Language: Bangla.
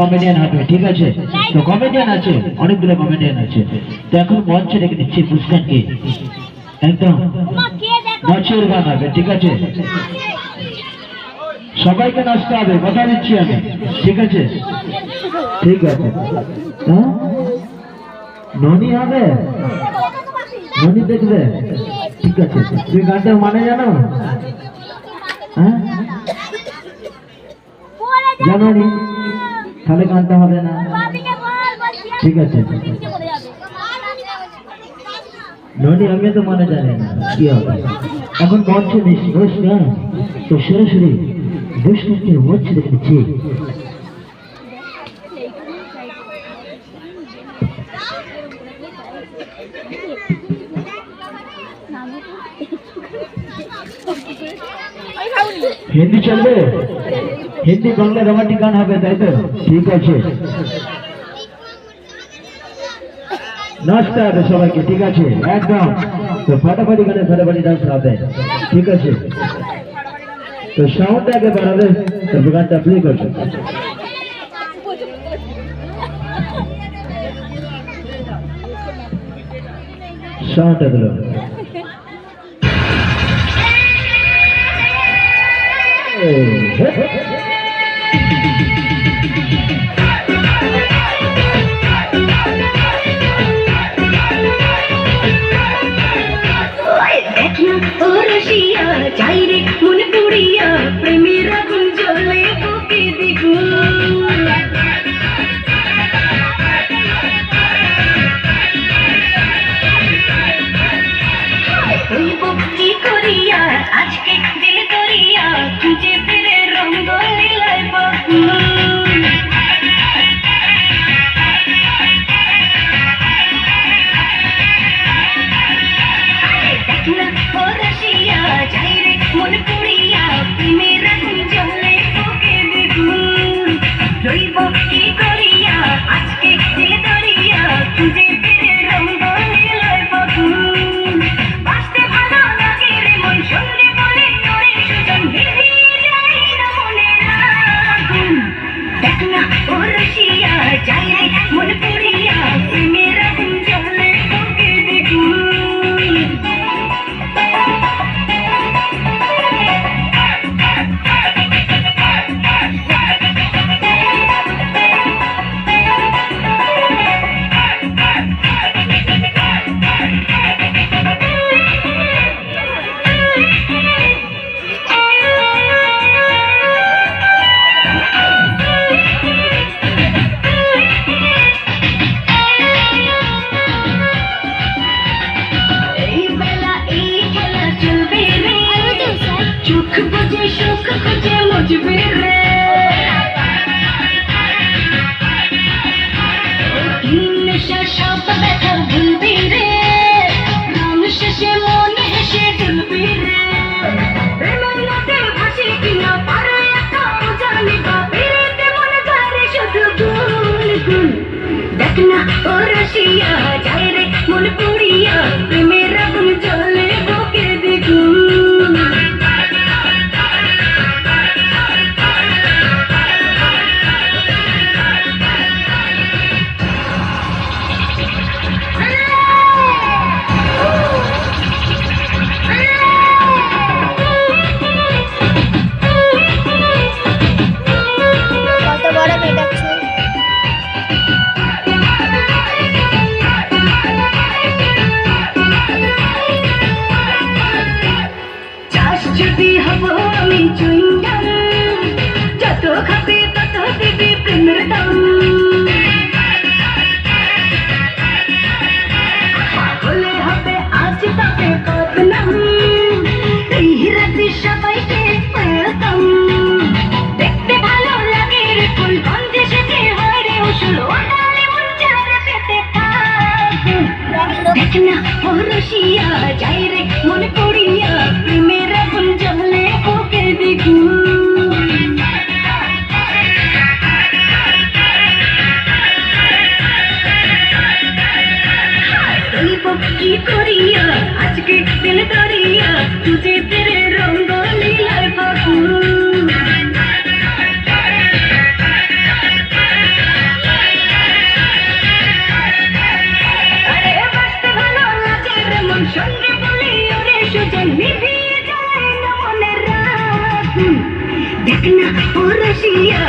কমেডিয়ান হবে, ঠিক আছে? তো কমেডিয়ান আছে, অনেকগুলো কমেডিয়ান আছে। তো এখন মঞ্চে রেখে দিচ্ছি মুস্কানকে, একদম নাচের গান হবে, ঠিক আছে? সবাইকে নাচতে হবে, কথা দিচ্ছি আমি, ঠিক আছে? ঠিক আছে। হ্যাঁ, ননি হবে, ননি দেখবে, ঠিক আছে? তুমি গানটার মানে জানো? হ্যাঁ, জানো নি? তাহলে গানটা হবে না, ঠিক আছে? ননি আমি তো মানে জানি না কি হবে। এখন মঞ্চে বস না, তো সরাসরি বৈষ্ণবকে মঞ্চে দেখেছি। হিন্দি চলবে? হিন্দি বাংলা রোমান্টিক গান হবে, তাই তো? ঠিক আছে, নাচতে হবে সবাইকে, ঠিক আছে? একদম। তো ফাটাফাটি গানে ফাটাফাটি ডান্স হবে, ঠিক আছে? তো সাউন্ডটা আগে বাড়াবে, তো গানটা প্লে করবে। সাউন্ডটা দিল। চাইরে মনে পড়িয়া প্রেমের আগুন জ্বলে বুকে দ্বিগুণ কি করিয়া আজকে দিল করিয়া খুঁজে ফিরে রঙ্গ লীলায় মনে পড়িয়া প্রেমের আগুন জ্বলে বুকে দ্বিগুণ রইব কি করিয়া আজকে দিল করিয়া খুঁজে ফিরে রঙ্গ লীলায় বগুন বাঁচতে ভালো লাগে রে মন সঙ্গে বলে তোরে সুজন ভিজিয়ে যায় না মনের আগুন দেখ না ও রসিয়া যাই রে মনে পড়িয়া প্রেমের আগুন জ্বলে বুকে দ্বিগুণ সুখ বুঝে সুখ খুঁজে মুজবে রে নেশা সব ব্যথা ভুলবি রে রং শেষে মন হেসে তুলবি রে প্রেমের নদে ভাসি কিনা পারে একা জানি বা বেরেতে মনে ধরে শুধু গুন গুন দেখ না ও রসিয়া যায় রে মন পুড়িয়া প্রেমের আগুন জ্বলে বুকে দ্বিগুণ যদি হব আমি চুইংগাম যত খাবে তত দেবে প্রেমের দাম হলে হবে আজ তবে বদনাম এই রাতে সবাইকে ওয়েলকাম দেখতে ভালো লাগে রে ফুল গন্ধে সেজে হয় রে উসুল ওটালে মন চারে পেতে থাকুন দেখ না ও রসিয়া যাই রে মনে পড়িয়া প্রেমের আগুন জ্বলে বুকে দ্বিগুণ কি করিয়া আজকে দিল করিয়া তুঝে ফিরে রঙ্গ লীলায় ফাগুন সঙ্গে বলি ওরে সুজন নিভিয়ে যায় না মনের আগুন। দেখ না ও রসিয়া